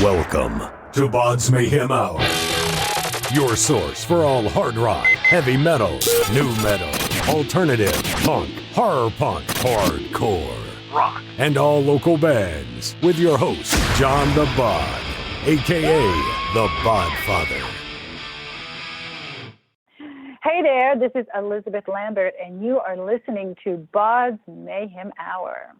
Welcome to BODS Mayhem Hour, your source for all hard rock, heavy metal, new metal, alternative, punk, horror punk, hardcore, rock, and all local bands, with your host, John the Bod, a.k.a. the Bodfather. Hey there, this is Elizabeth Lambert, and you are listening to BODS Mayhem Hour.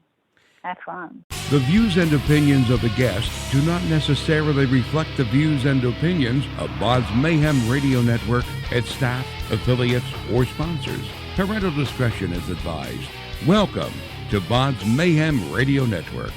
Have fun. The views and opinions of the guests do not necessarily reflect the views and opinions of BODS Mayhem Radio Network, its staff, affiliates, or sponsors. Parental discretion is advised. Welcome to BODS Mayhem Radio Network.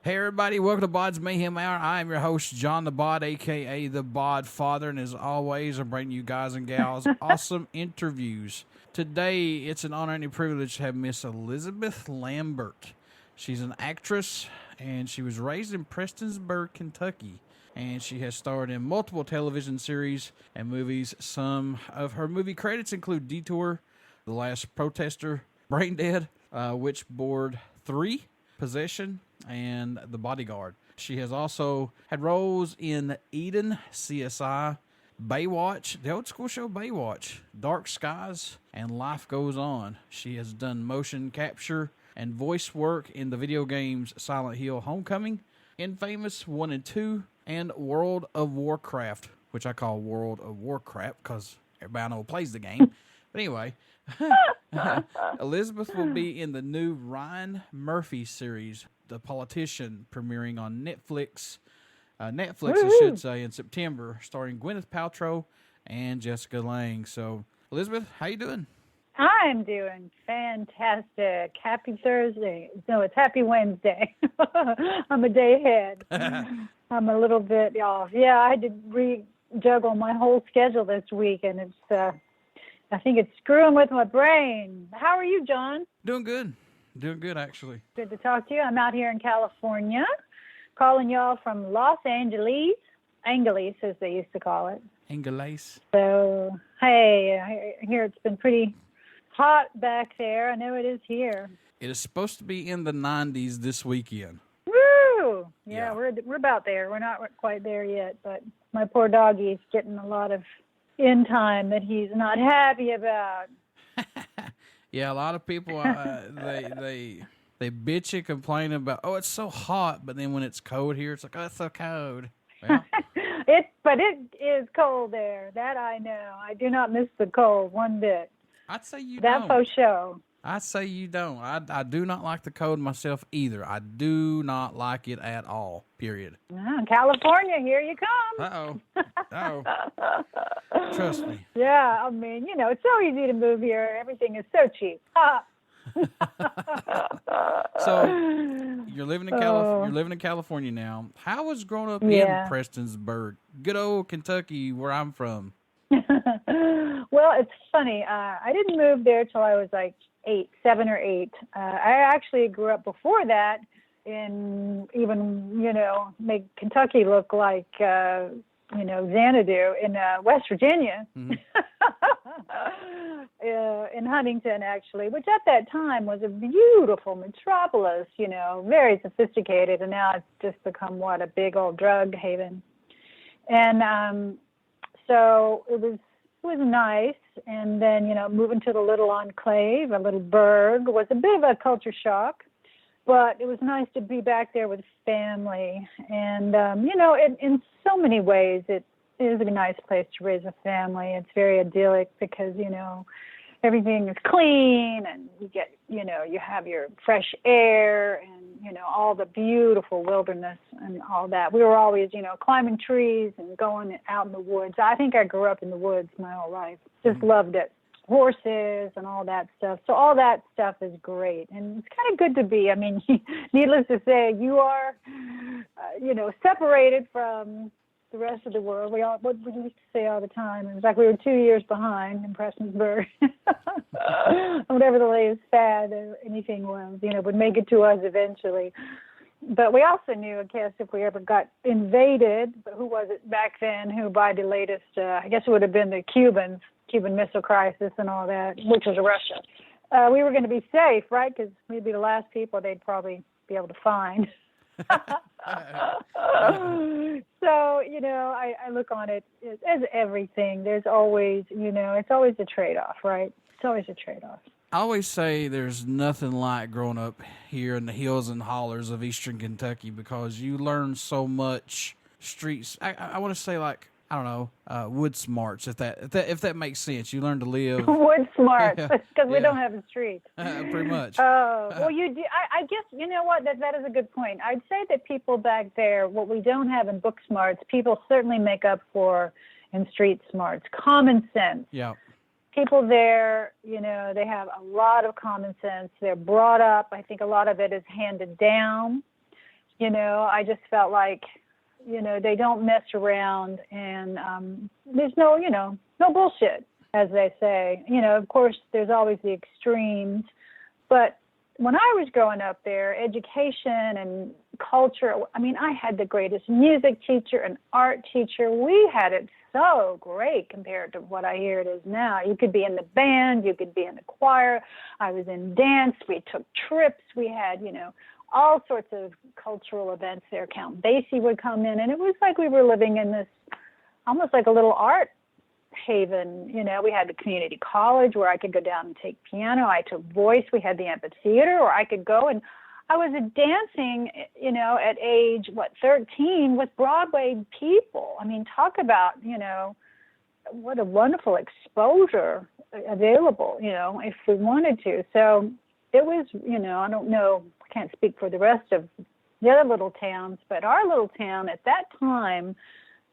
Hey everybody, welcome to BODS Mayhem Hour. I am your host, John the Bod, a.k.a. the Bodfather, and as always, I'm bringing you guys and gals awesome interviews. Today, it's an honor and a privilege to have Miss Elizabeth Lambert. She's an actress, and she was raised in Prestonsburg, Kentucky, and she has starred in multiple television series and movies. Some of her movie credits include Detour, The Last Protester, Brain Dead, Witchboard III, Possession, and The Bodyguard. She has also had roles in Eden, CSI, Baywatch, the old school show Baywatch, Dark Skies, and Life Goes On. She has done motion capture and voice work in the video games Silent Hill Homecoming, Infamous 1 and 2, and World of Warcraft, which I call World of Warcraft because everybody I know plays the game. But anyway, Elizabeth will be in the new Ryan Murphy series, The Politician, premiering on Netflix, I should say, in September, starring Gwyneth Paltrow and Jessica Lange. So, Elizabeth, how you doing? I'm doing fantastic. Happy Thursday. No, it's Happy Wednesday. I'm a day ahead. I'm a little bit off. Yeah, I had to rejuggle my whole schedule this week, and it's I think it's screwing with my brain. How are you, John? Doing good. Doing good, actually. Good to talk to you. I'm out here in California, calling y'all from Los Angeles, as they used to call it. Angeles. So, hey, I hear it's been pretty hot back there. I know it is here. It is supposed to be in the 90s this weekend. Woo! Yeah, we're about there. We're not quite there yet, but my poor doggie's getting a lot of in time that he's not happy about. Yeah, a lot of people they bitch and complain about, oh, it's so hot, but then when it's cold here, it's like, oh, it's so cold. Well, but it is cold there. That I know. I do not miss the cold one bit. I'd say you don't. That for sure. I'd say you don't. I do not like the cold myself either. I do not like it at all, period. California, here you come. Uh-oh. Trust me. Yeah, I mean, it's so easy to move here. Everything is so cheap. So you're living in California now. How was growing up in Prestonsburg, good old Kentucky, where I'm from? Well, it's funny. I didn't move there till I was like 7 or 8. I actually grew up before that in make Kentucky look like Xanadu in West Virginia. Mm-hmm. In Huntington, actually, which at that time was a beautiful metropolis, very sophisticated, and now it's just become, a big old drug haven. And so it was nice, and then, moving to the little enclave, a little burg, was a bit of a culture shock, but it was nice to be back there with family, and, in so many ways, it is a nice place to raise a family. It's very idyllic because, everything is clean, and you get, you have your fresh air and, all the beautiful wilderness and all that. We were always, climbing trees and going out in the woods. I think I grew up in the woods my whole life. Just loved it. Horses and all that stuff. So all that stuff is great. And it's kind of good to be. I mean, needless to say, you are, separated from the rest of the world. What we used to say all the time, it was like we were 2 years behind in Prestonsburg. Whatever the latest fad or anything was, would make it to us eventually. But we also knew, I guess, if we ever got invaded, but who was it back then who by the latest, I guess it would have been the Cuban Missile Crisis and all that, which was Russia. We were going to be safe, right? Because we'd be the last people they'd probably be able to find. So, you know, I look on it as everything. There's always, you know, it's always a trade-off, right? It's always a trade-off. I always say there's nothing like growing up here in the hills and hollers of eastern Kentucky because you learn so much streets. I want to say, like, I don't know, wood smarts, if that makes sense. You learn to live. Wood smarts, because we don't have a street. Pretty much. Well, you do. I guess, you know what, that is a good point. I'd say that people back there, what we don't have in book smarts, people certainly make up for in street smarts. Common sense. Yeah. People there, you know, they have a lot of common sense. They're brought up. I think a lot of it is handed down. You know, I just felt like, you know, they don't mess around, and there's no, you know, no bullshit, as they say. You know, of course, there's always the extremes. But when I was growing up there, education and culture, I mean, I had the greatest music teacher and art teacher. We had it so great compared to what I hear it is now. You could be in the band, you could be in the choir. I was in dance. We took trips. We had, you know, all sorts of cultural events there. Count Basie would come in, and it was like we were living in this, almost like a little art haven. You know, we had the community college where I could go down and take piano. I took voice. We had the amphitheater where I could go, and I was dancing, you know, at age, 13 with Broadway people. I mean, talk about, you know, what a wonderful exposure available, you know, if we wanted to. So it was, you know, I don't know, I can't speak for the rest of the other little towns, but our little town at that time,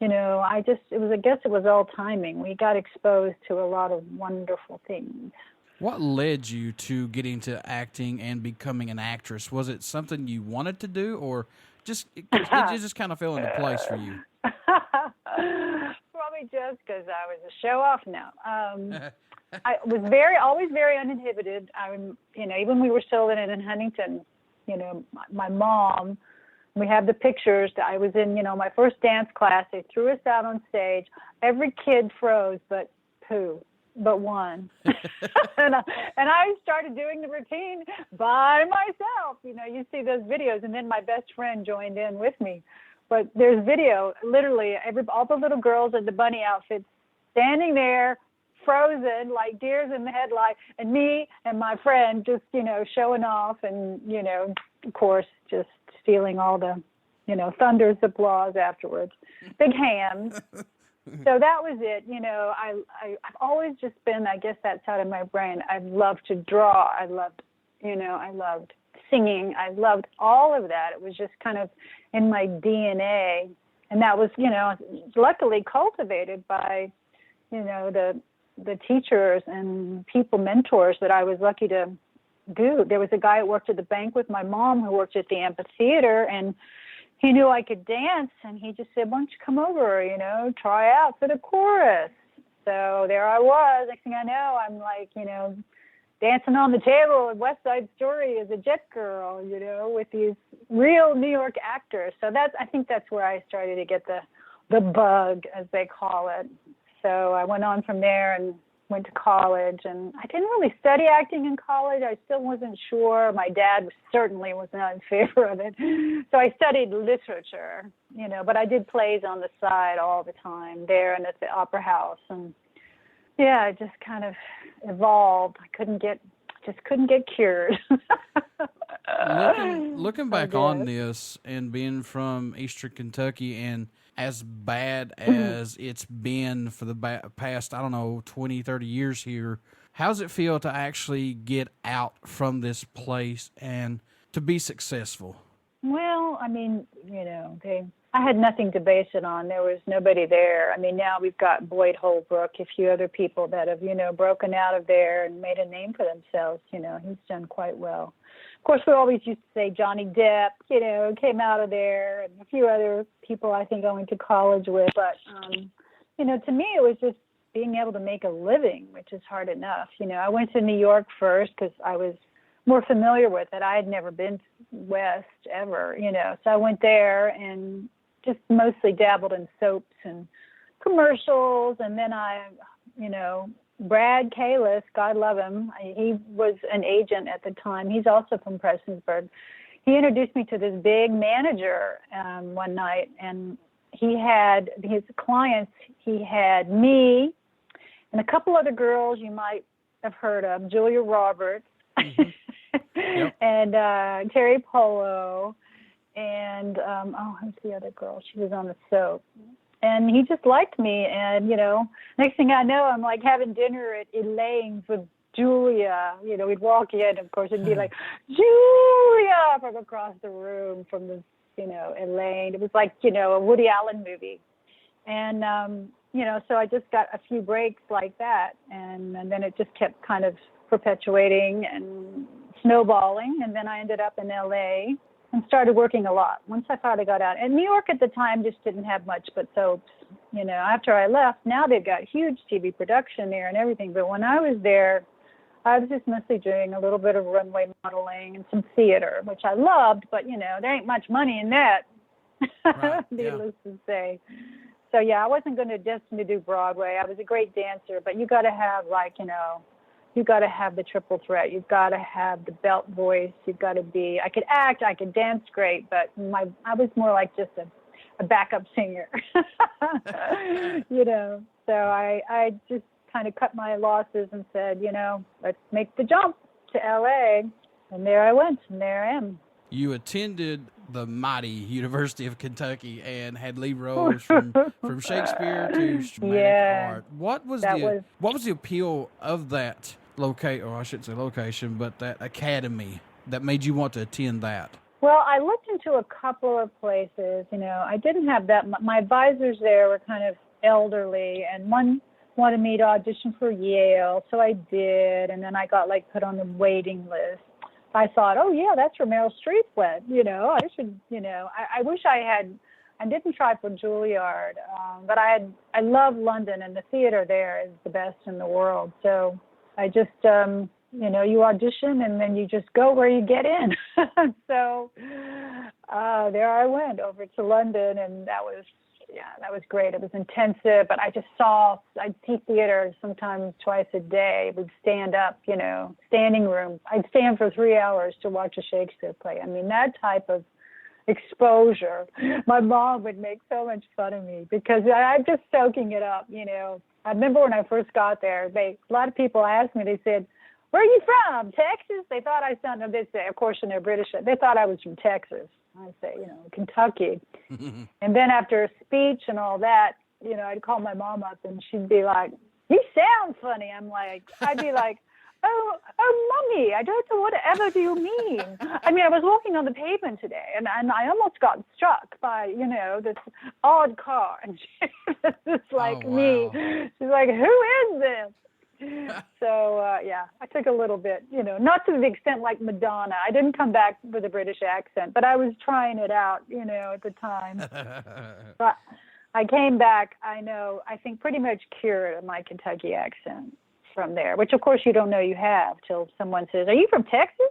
you know, I guess it was all timing. We got exposed to a lot of wonderful things. What led you to getting to acting and becoming an actress? Was it something you wanted to do, or it just kind of fell into place for you? Probably just because I was a show-off now. I was always very uninhibited. You know, even when we were still living in Huntington, you know, my mom, we have the pictures that I was in, you know, my first dance class. They threw us out on stage. Every kid froze, but one. and I started doing the routine by myself. You know, you see those videos, and then my best friend joined in with me. But there's video, literally, all the little girls in the bunny outfits standing there, frozen like deers in the headlight, and me and my friend just, you know, showing off, and, you know, of course, just stealing all the, you know, thunderous applause afterwards. Big hands. So that was it. You know, I've always just been, I guess that's out of my brain. I loved to draw. I loved singing. I loved all of that. It was just kind of in my DNA. And that was, you know, luckily cultivated by, you know, the teachers and mentors that I was lucky to do. There was a guy who worked at the bank with my mom who worked at the amphitheater, and he knew I could dance, and he just said, why don't you come over, you know, try out for the chorus. So there I was. Next thing I know, I'm like, you know, dancing on the table at West Side Story as a jet girl, you know, with these real New York actors. So I think that's where I started to get the bug, as they call it. So I went on from there and went to college, and I didn't really study acting in college. I still wasn't sure. My dad certainly was not in favor of it. So I studied literature, you know, but I did plays on the side all the time there and at the Opera House. And yeah, it just kind of evolved. I couldn't get cured. Looking back on this and being from Eastern Kentucky, and as bad as it's been for the past, I don't know, 20, 30 years here, how's it feel to actually get out from this place and to be successful? Well, I mean, you know, I had nothing to base it on. There was nobody there. I mean, now we've got Boyd Holbrook, a few other people that have, you know, broken out of there and made a name for themselves. You know, he's done quite well. Of course, we always used to say Johnny Depp, you know, came out of there, and a few other people I think I went to college with. But, you know, to me, it was just being able to make a living, which is hard enough. You know, I went to New York first because I was more familiar with it. I had never been West ever, you know, so I went there and just mostly dabbled in soaps and commercials. And then you know, Brad Pitt, God love him, he was an agent at the time. He's also from Prestonsburg. he introduced me to this big manager one night, and he had his clients. He had me and a couple other girls you might have heard of, Julia Roberts, Yep. and Terry Polo, and who's the other girl? She was on the soap. And he just liked me, and, next thing I know, I'm like having dinner at Elaine's with Julia. We'd walk in, of course, it'd be like, Julia, from across the room from the, Elaine. It was like, a Woody Allen movie. And, so I just got a few breaks like that, and then it just kept kind of perpetuating and snowballing, and then I ended up in L.A., and started working a lot once I finally got out. And New York at the time just didn't have much but soaps. After I left, now they've got huge TV production there and everything. But when I was there, I was just mostly doing a little bit of runway modeling and some theater, which I loved. But, there ain't much money in that, Right, needless to say. So, I wasn't going to destined to do Broadway. I was a great dancer, but you got to have, you've got to have the triple threat. You've got to have the belt voice. You've got to be, I could act, I could dance great, but I was more like just a backup singer, So I just kind of cut my losses and said, let's make the jump to LA. And there I went, and there I am. You attended the mighty University of Kentucky and had lead roles from Shakespeare to dramatic art. What was the appeal of that location, but that academy that made you want to attend that? Well, I looked into a couple of places. I didn't have that. My advisors there were kind of elderly, and one wanted me to audition for Yale, so I did, and then I got put on the waiting list. I thought, oh yeah, that's where Meryl Streep went. I should, I wish I didn't try for Juilliard, but I love London, and the theater there is the best in the world. So I just, you audition and then you just go where you get in. So there I went over to London, and that was great. It was intensive, but I'd see theater sometimes twice a day. We'd stand up, standing room. I'd stand for 3 hours to watch a Shakespeare play. I mean, that type of exposure. My mom would make so much fun of me because I'm just soaking it up, I remember when I first got there, a lot of people asked me, they said, where are you from? Texas? They thought I sounded, they say, of course, when they're British, they thought I was from Texas. I say, Kentucky. And then after a speech and all that, I'd call my mom up and she'd be like, you sound funny. I'd be like, oh, Mommy, I don't know whatever do you mean. I was walking on the pavement today, and I almost got struck by, this odd car. And she was just like me. She's like, who is this? So, I took a little bit, not to the extent like Madonna. I didn't come back with a British accent, but I was trying it out, at the time. But I came back, I think pretty much cured of my Kentucky accent from there, which of course you don't know you have till someone says, are you from Texas?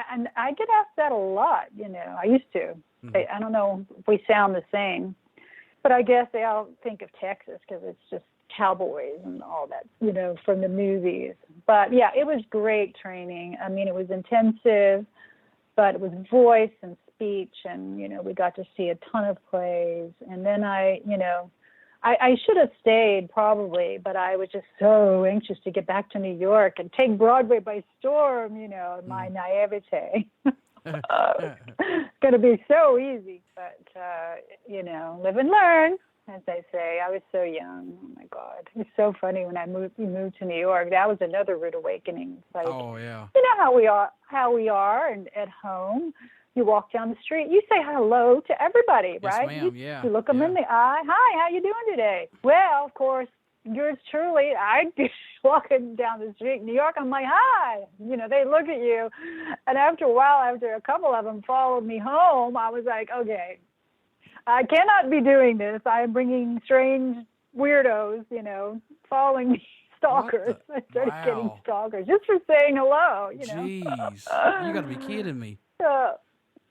And I get asked that a lot, I used to. I don't know if we sound the same, but I guess they all think of Texas because it's just cowboys and all that, from the movies. But yeah, it was great training. It was intensive, but it was voice and speech, and, we got to see a ton of plays. And then I should have stayed probably, but I was just so anxious to get back to New York and take Broadway by storm, my naivete. It's going to be so easy, but, live and learn, as they say. I was so young. Oh, my God. It's so funny when we moved to New York. That was another rude awakening. It's like, oh, yeah. You know how we are and at home. You walk down the street, you say hello to everybody, yes, right? Ma'am. You look them in the eye. Hi, how you doing today? Well, of course, yours truly, I'd be walking down the street in New York. I'm like, hi. They look at you. And after a while, after a couple of them followed me home, I was like, okay, I cannot be doing this. I am bringing strange weirdos, following me. Stalkers. I started getting stalkers just for saying hello, Jeez, you got to be kidding me.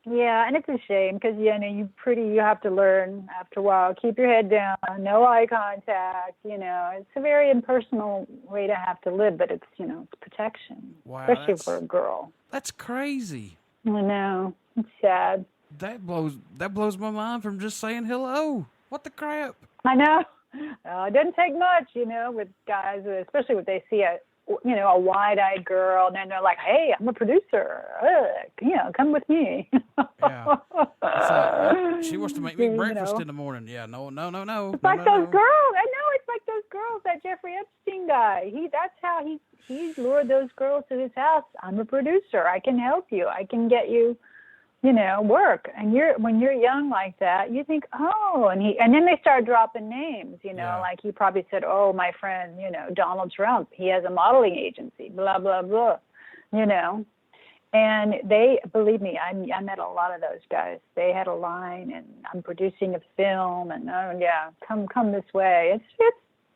Yeah, and it's a shame because, you have to learn after a while. Keep your head down, no eye contact, It's a very impersonal way to have to live, but it's, it's protection, especially for a girl. That's crazy. I know. It's sad. That blows my mind from just saying hello. What the crap? I know. It doesn't take much, with guys, especially when they see a wide-eyed girl, and then they're like, "Hey, I'm a producer. Come with me." Yeah. Like, she wants to make me breakfast in the morning. Yeah, no. It's like those girls. I know. It's like those girls. That Jeffrey Epstein guy. That's how he lured those girls to his house. I'm a producer. I can help you. I can get you, work. And when you're young like that, you think, oh, and then they start dropping names. Like he probably said, oh, my friend, Donald Trump. He has a modeling agency. Blah blah blah. And they, believe me, I met a lot of those guys. They had a line, and I'm producing a film, and come this way.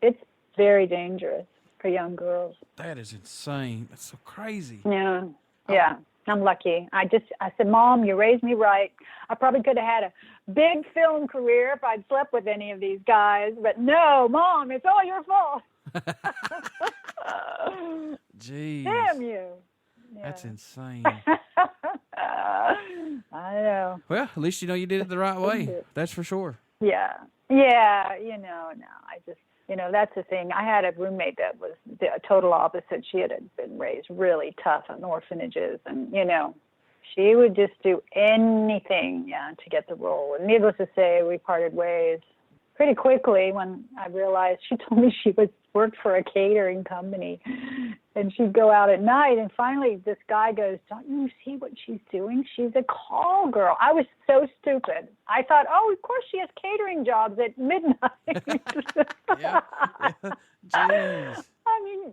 It's very dangerous for young girls. That is insane. That's so crazy. Yeah. I'm lucky. I said, Mom, you raised me right. I probably could have had a big film career if I'd slept with any of these guys, but no, Mom, it's all your fault. Jeez. Damn you. Yeah. That's insane. I know. Well, at least you did it the right way. That's for sure. Yeah. Yeah. No, I just, that's the thing. I had a roommate that was the total opposite. She had been raised really tough in orphanages, and, she would just do anything, to get the role. And needless to say, we parted ways pretty quickly when I realized she told me she worked for a catering company, and she'd go out at night, and finally this guy goes, don't you see what she's doing? She's a call girl. I was so stupid. I thought, oh, of course she has catering jobs at midnight. Yeah. Jeez. I mean,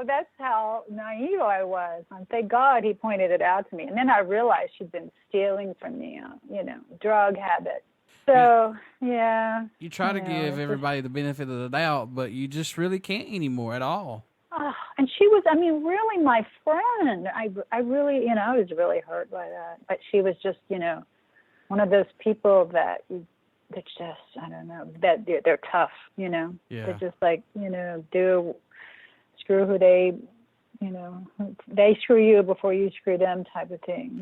that's how naive I was. And thank God he pointed it out to me. And then I realized she'd been stealing from me, drug habit. So, yeah. You try to give everybody the benefit of the doubt, but you just really can't anymore at all. And she was, really my friend. I really, I was really hurt by that. But she was just, one of those people that just, I don't know, that they're tough, Yeah. They're just like, screw who they, they screw you before you screw them type of thing,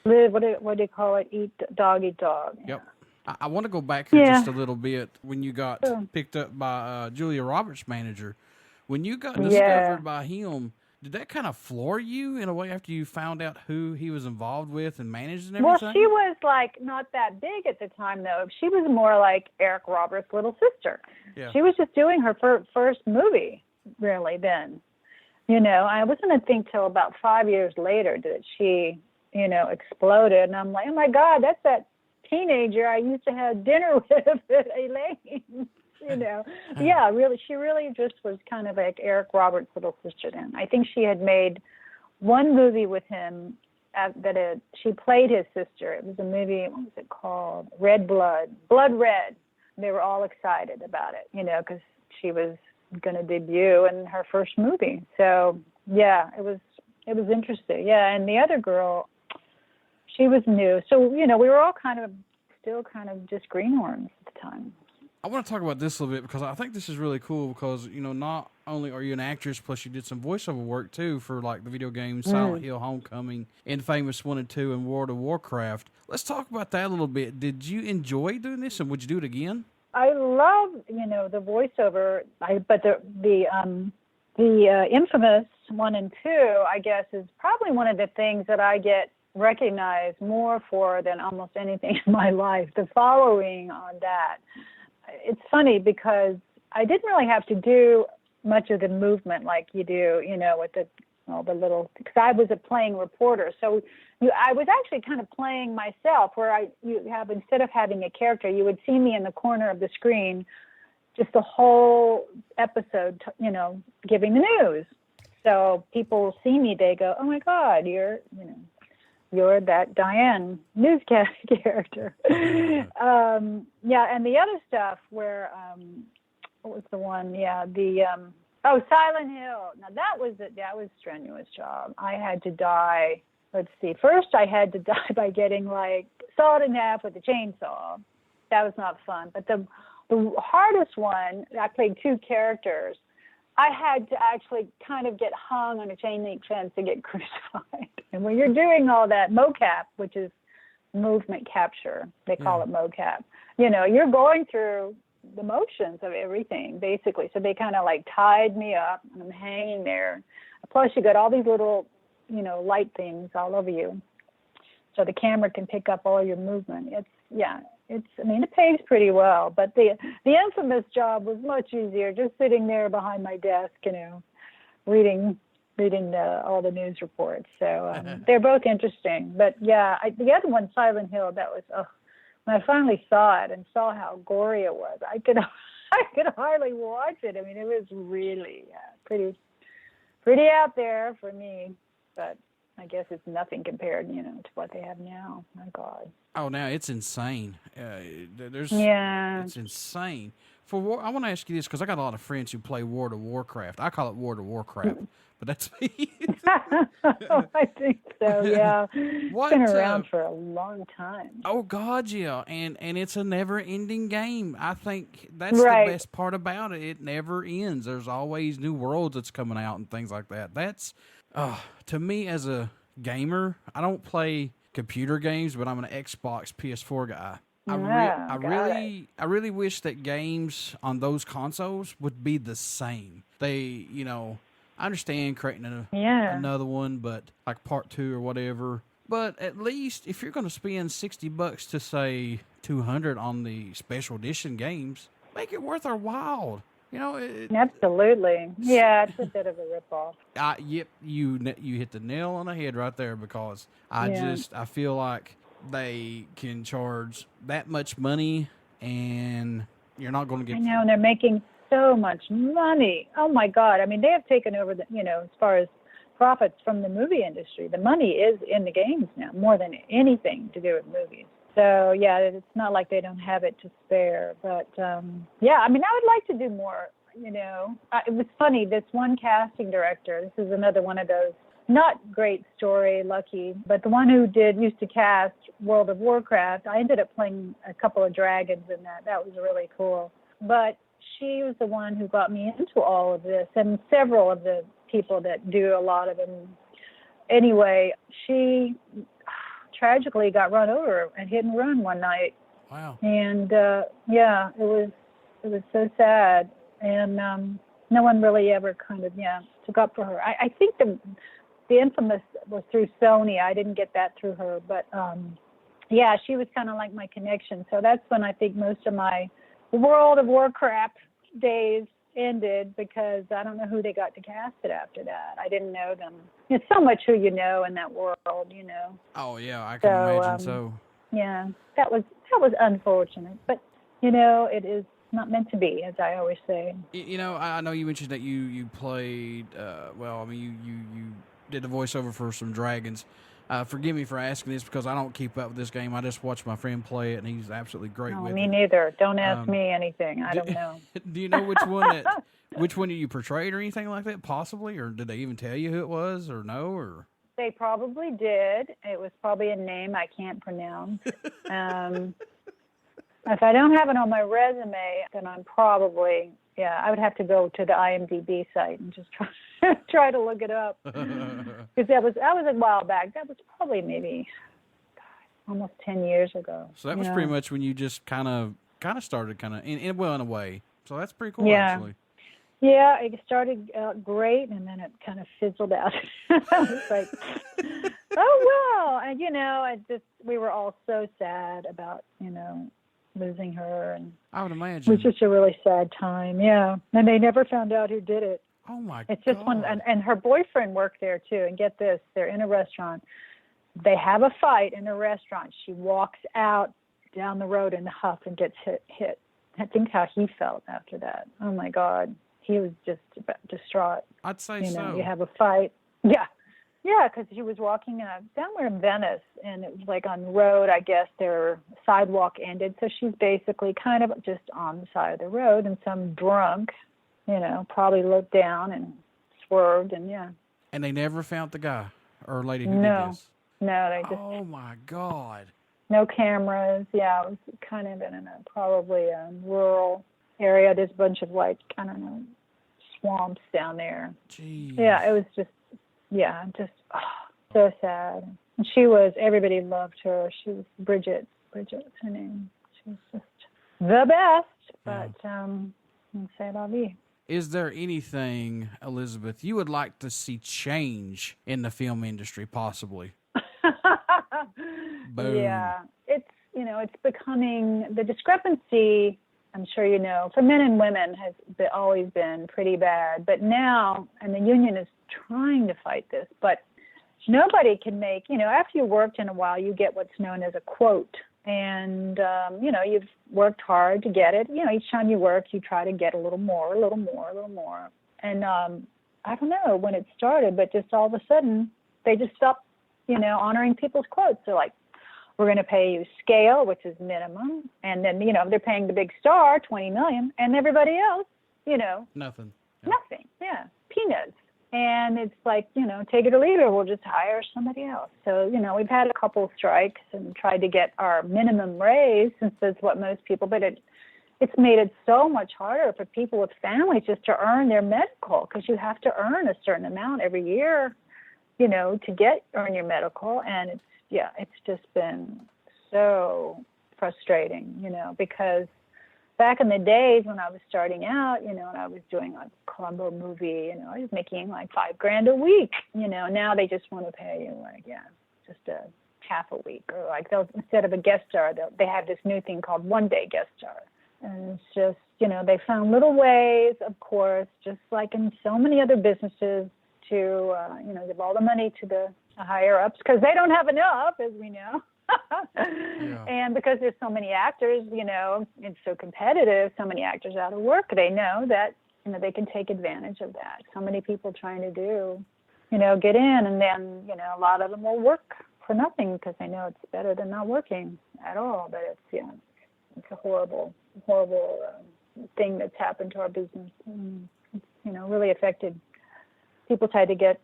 Live, what do you call it? Eat dog. Yep. I want to go back here just a little bit when you got picked up by Julia Roberts' manager. When you got discovered by him, did that kind of floor you in a way after you found out who he was involved with and managed and everything? Well, she was not that big at the time, though. She was more like Eric Roberts' little sister. Yeah. She was just doing her first movie, really, then. I wasn't going to think till about 5 years later that she, exploded. And I'm like, oh, my God, that's that teenager I used to have dinner with at Elaine. Yeah, really, she really just was kind of like Eric Roberts' little sister then. I think she had made one movie with him she played his sister. It was a movie, what was it called? Blood Red. They were all excited about it, because she was going to debut in her first movie. So, yeah, it was interesting. Yeah, and the other girl, she was new. So, we were all still just greenhorns at the time. I want to talk about this a little bit because I think this is really cool because, not only are you an actress, plus you did some voiceover work, too, for, like, the video games Silent Hill, Homecoming, Infamous 1 and 2, and World of Warcraft. Let's talk about that a little bit. Did you enjoy doing this, and would you do it again? I love, the voiceover, but the Infamous 1 and 2, I guess, is probably one of the things that I get recognized more for than almost anything in my life, the following on that. It's funny because I didn't really have to do much of the movement like you do, with the little, because I was a playing reporter. So I was actually kind of playing myself where instead of having a character, you would see me in the corner of the screen, just the whole episode, giving the news. So people see me, they go, oh my God, you're that Diane newscast character. And the other stuff where, what was the one? Yeah, Silent Hill. Now that was a strenuous job. I had to die. Let's see. First, I had to die by getting sawed in half with a chainsaw. That was not fun. But the hardest one, I played two characters. I had to actually kind of get hung on a chain link fence to get crucified. And when you're doing all that mocap, which is movement capture, they call it mocap, you're going through the motions of everything, basically. So they kind of like tied me up, and I'm hanging there. Plus, you got all these little, light things all over you. So the camera can pick up all your movement. It pays pretty well, but the infamous job was much easier, just sitting there behind my desk, reading all the news reports. So they're both interesting. But the other one, Silent Hill, that was, when I finally saw it and saw how gory it was, I could hardly watch it. I mean, it was really pretty out there for me, but I guess it's nothing compared, to what they have now. My God. Oh, now it's insane. It's insane. I want to ask you this, because I got a lot of friends who play World of Warcraft. I call it World of Warcraft, but that's me. I think so, yeah. It's been around for a long time. Oh, God, yeah. And it's a never-ending game. I think that's the best part about it. It never ends. There's always new worlds that's coming out and things like that. That's, to me as a gamer, I don't play computer games, but I'm an Xbox PS4 guy. I really wish that games on those consoles would be the same. They, I understand creating another one, but like part 2 or whatever. But at least if you're going to spend $60 to say $200 on the special edition games, make it worth our while. Absolutely. Yeah, it's a bit of a ripoff. Yep, you hit the nail on the head right there, because I feel like they can charge that much money and you're not going to get... I know, and they're making so much money. Oh, my God. I mean, they have taken over, as far as profits from the movie industry. The money is in the games now, more than anything to do with movies. So, it's not like they don't have it to spare. But, I would like to do more, It was funny, this one casting director, this is another one of those, not great story, lucky, but the one who used to cast World of Warcraft, I ended up playing a couple of dragons in that. That was really cool. But she was the one who got me into all of this, and several of the people that do a lot of them. Anyway, she tragically got run over and hit and run one night. Wow. And it was so sad, and no one really ever kind of took up for her. I think the infamous was through Sony. I didn't get that through her, but she was kind of like my connection. So that's when I think most of my World of Warcraft days ended, because I don't know who they got to cast it after that. I didn't know them. It's so much who you know in that world, Oh yeah, I can imagine so. Yeah, that was unfortunate, but it is not meant to be, as I always say. I know you mentioned that you played. You did the voiceover for some dragons. Forgive me for asking this, because I don't keep up with this game. I just watch my friend play it, and he's absolutely great with it. Me neither. Don't ask me anything. I don't know. Do you know which one you portrayed or anything like that, possibly? Or did they even tell you who it was, or no? Or they probably did. It was probably a name I can't pronounce. If I don't have it on my resume, then I'm probably, I would have to go to the IMDb site and just try to look it up. Because that was a while back. That was probably maybe almost 10 years ago. So that was pretty much when you just kind of started in a way. So that's pretty cool, actually. Yeah, it started out great, and then it kind of fizzled out. I was like, oh, well. And, we were all so sad about, losing her. And I would imagine. It was just a really sad time, yeah. And they never found out who did it. Oh, my God. It's just one, and her boyfriend worked there, too. And get this, they're in a restaurant. They have a fight in a restaurant. She walks out down the road in the huff and gets hit. I think how he felt after that. Oh, my God. He was just distraught. I'd say so. You have a fight. Yeah. Yeah, because he was walking somewhere in Venice, and it was like on the road, I guess their sidewalk ended. So she's basically kind of just on the side of the road, and some drunk, probably looked down and swerved, and And they never found the guy or lady who did this? No, they just... Oh, my God. No cameras. Yeah, it was kind of in probably a rural area. There's a bunch of, swamps down there. Jeez. Yeah, it was just... So sad. And everybody loved her. She was Bridget. Bridget's her name. She was just the best. But, c'est la vie. Is there anything, Elizabeth, you would like to see change in the film industry, possibly? Boom. Yeah. It's becoming, the discrepancy, I'm sure you know, for men and women has always been pretty bad. But now, and the union is trying to fight this, but nobody can make, after you worked in a while, you get what's known as a quote. And, you've worked hard to get it. Each time you work, you try to get a little more. And I don't know when it started, but just all of a sudden, they just stopped, honoring people's quotes. They're like, we're going to pay you scale, which is minimum. And then, they're paying the big star $20 million, and everybody else, nothing. Yeah. Nothing. Yeah. Peanuts. And it's like, take it or leave it. We'll just hire somebody else. So, we've had a couple strikes and tried to get our minimum raised, since that's what most people, but it's made it so much harder for people with families just to earn their medical, because you have to earn a certain amount every year, to earn your medical. And it's just been so frustrating, because back in the days when I was starting out, and I was doing a Columbo movie, I was making like $5,000 a week. Now they just want to pay you just a half a week, or like instead of a guest star, they have this new thing called one-day guest star. And it's just, they found little ways, of course, just like in so many other businesses, to give all the money to the higher ups, because they don't have enough, as we know. Yeah. And because there's so many actors, it's so competitive, so many actors out of work, they know that, they can take advantage of that. So many people trying to get in, and then, a lot of them will work for nothing because they know it's better than not working at all. But it's a horrible thing that's happened to our business. And it's, really affected. People tried to get,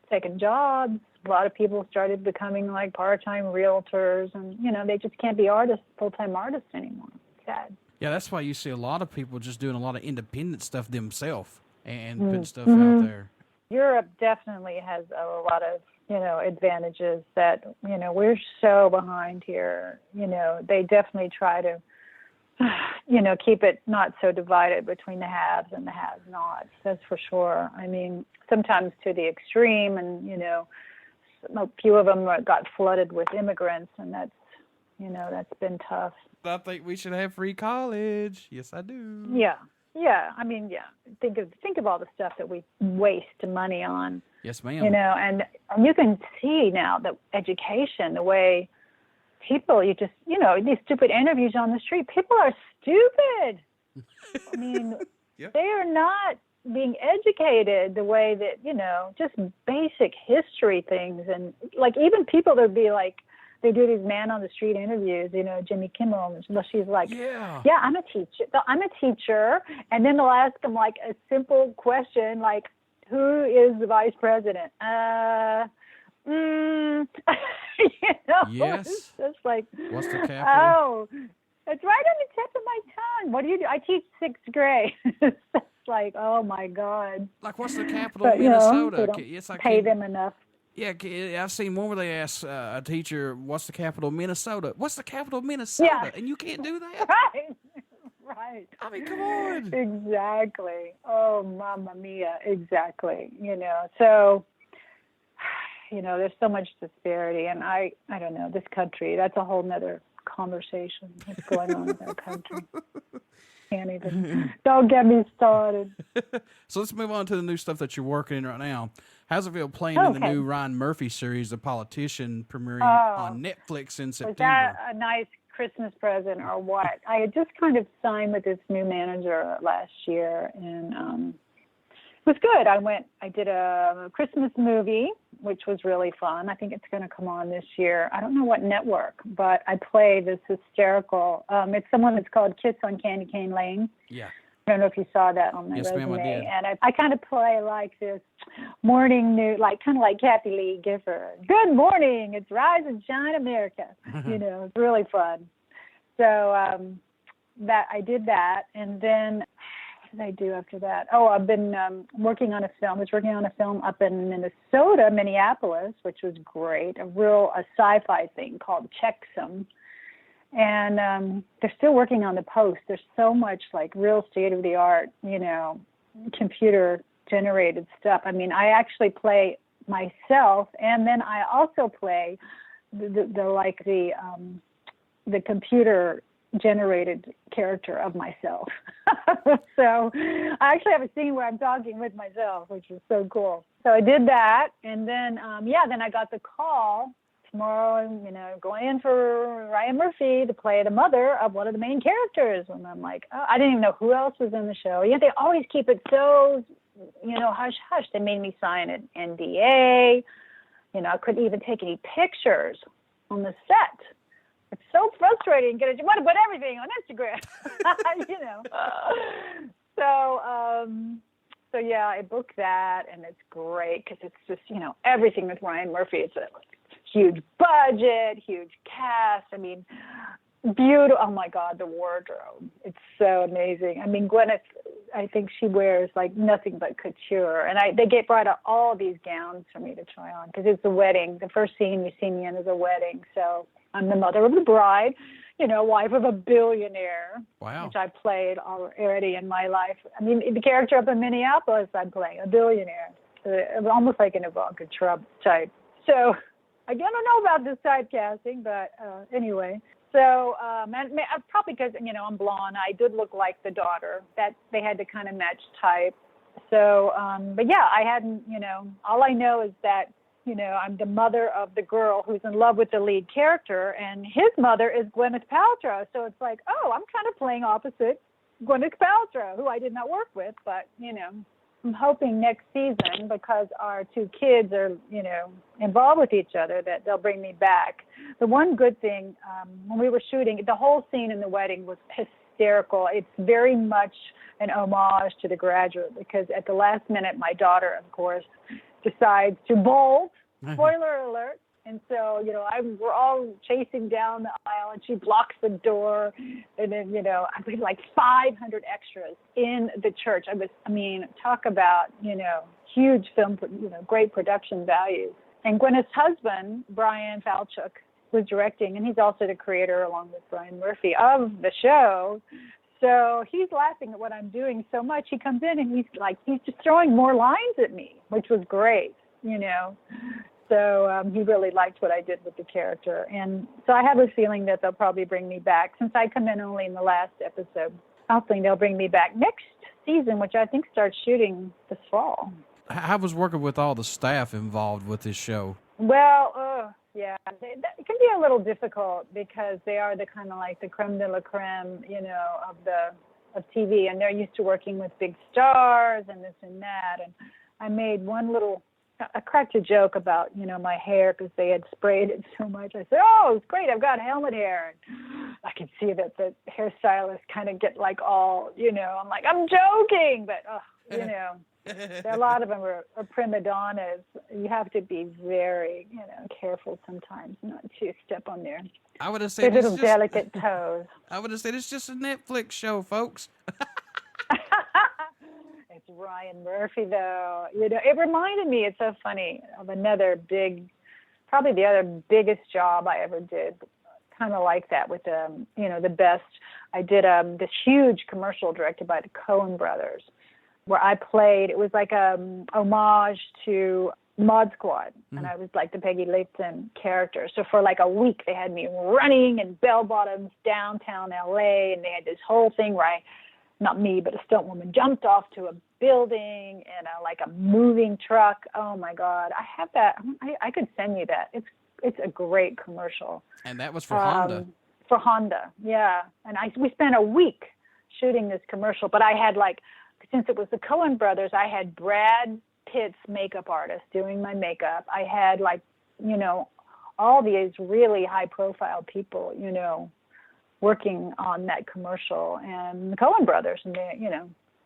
second jobs. A lot of people started becoming like part-time realtors, and they just can't be full-time artists anymore. It's sad. Yeah, that's why you see a lot of people just doing a lot of independent stuff themselves and putting stuff out there. Europe definitely has a lot of advantages that we're so behind here. They definitely try to keep it not so divided between the haves and the have-nots. That's for sure. I mean, sometimes to the extreme, and a few of them got flooded with immigrants, and that's been tough. I think we should have free college. Yes, I do. Yeah. I mean, think of all the stuff that we waste money on. Yes, ma'am. And you can see now the education, the way people, these stupid interviews on the street, people are stupid. I mean, yep. They are not being educated the way that, just basic history things. And like, even people that would be like, they do these man on the street interviews, Jimmy Kimmel, and she's like, yeah, I'm a teacher. And then they'll ask them like a simple question, like, who is the vice president? Yes. It's just like, what's the capital? Oh, it's right on the tip of my tongue. What do you do? I teach sixth grade. It's like, oh my God. Like, what's the capital of Minnesota? It's like, pay them enough. Yeah, I've seen one where they ask a teacher, what's the capital of Minnesota? What's the capital of Minnesota? Yeah. And you can't do that? Right. I mean, come on. Exactly. Oh, mamma mia. Exactly. So, there's so much disparity. And I don't know, this country, that's a whole nother conversation that's going on in our country. Can't even. Don't get me started. So let's move on to the new stuff that you're working in right now. How's it feel playing in the new Ryan Murphy series, The Politician, premiering on Netflix in September? Was that a nice Christmas present or what? I had just kind of signed with this new manager last year, and it was good. I did a Christmas movie, which was really fun. I think it's going to come on this year. I don't know what network, but I play this hysterical. It's someone that's called Kiss on Candy Cane Lane. Yeah. I don't know if you saw that on my resume. Yes, ma'am, I did. And I kind of play like this morning news, kind of like Kathy Lee Gifford. Good morning, it's Rise and Shine America. It's really fun. So that I did that, and then did I do after that? Oh, I've been working on a film. I was working on a film up in Minnesota, Minneapolis, which was great. A sci-fi thing called Checksum. And they're still working on the post. There's so much like real state-of-the-art, computer generated stuff. I mean, I actually play myself, and then I also play the computer generated character of myself. So I actually have a scene where I'm talking with myself, which is so cool. So I did that, and then then I got the call tomorrow. I'm going in for Ryan Murphy to play the mother of one of the main characters, and I'm like, oh, I didn't even know who else was in the show. Yeah, they always keep it so hush hush. They made me sign an NDA. I couldn't even take any pictures on the set. It's so frustrating. You want to put everything on Instagram, So yeah, I booked that, and it's great because it's just everything with Ryan Murphy. It's a huge budget, huge cast. I mean, beautiful. Oh my God, the wardrobe. It's so amazing. I mean, Gwyneth, I think she wears like nothing but couture. And they brought out all these gowns for me to try on because it's a wedding. The first scene you see me in is a wedding. So I'm the mother of the bride, wife of a billionaire. Wow. Which I played already in my life. I mean, the character up in Minneapolis, I'm playing a billionaire. Almost like an Ivanka Trump type. So I don't know about this typecasting, but anyway. So probably because, I'm blonde, I did look like the daughter. That they had to kind of match type. So, but yeah, I hadn't, all I know is that, I'm the mother of the girl who's in love with the lead character, and his mother is Gwyneth Paltrow. So it's like, oh, I'm kind of playing opposite Gwyneth Paltrow, who I did not work with, but, I'm hoping next season, because our two kids are, involved with each other, that they'll bring me back. The one good thing, when we were shooting, the whole scene in the wedding was hysterical. It's very much an homage to The Graduate, because at the last minute, my daughter, of course, decides to bolt. Spoiler alert. And so, we're all chasing down the aisle, and she blocks the door. And then, we had like 500 extras in the church. Talk about, huge film, great production values. And Gwyneth's husband, Brian Falchuk, was directing, and he's also the creator, along with Brian Murphy, of the show. So he's laughing at what I'm doing so much. He comes in and he's just throwing more lines at me, which was great, So he really liked what I did with the character. And so I have a feeling that they'll probably bring me back. Since I come in only in the last episode, hopefully they'll bring me back next season, which I think starts shooting this fall. How was working with all the staff involved with this show? Well, yeah, it can be a little difficult because they are the kind of like the creme de la creme, of TV, and they're used to working with big stars and this and that. And I made I cracked a joke about, my hair because they had sprayed it so much. I said, oh, it's great. I've got helmet hair. And I could see that the hairstylist kind of get like all, I'm like, I'm joking. But, a lot of them are prima donnas. You have to be very, careful sometimes not to step on their little delicate toes. I would have said it's just a Netflix show, folks. It's Ryan Murphy, though. It reminded me, it's so funny, of another probably the other biggest job I ever did, kind of like that with, the best. I did this huge commercial directed by the Coen brothers, where I played, it was like a homage to Mod Squad, and I was like the Peggy Layton character. So for like a week, they had me running in bell bottoms downtown LA, and they had this whole thing where not me, but a stunt woman jumped off to a building in a moving truck. Oh my God, I have that. I could send you that. It's a great commercial. And that was for Honda. For Honda, yeah. And we spent a week shooting this commercial, but I had since it was the Coen brothers, I had Brad Pitt's makeup artist doing my makeup. I had all these really high profile people, working on that commercial, and the Coen brothers, and they,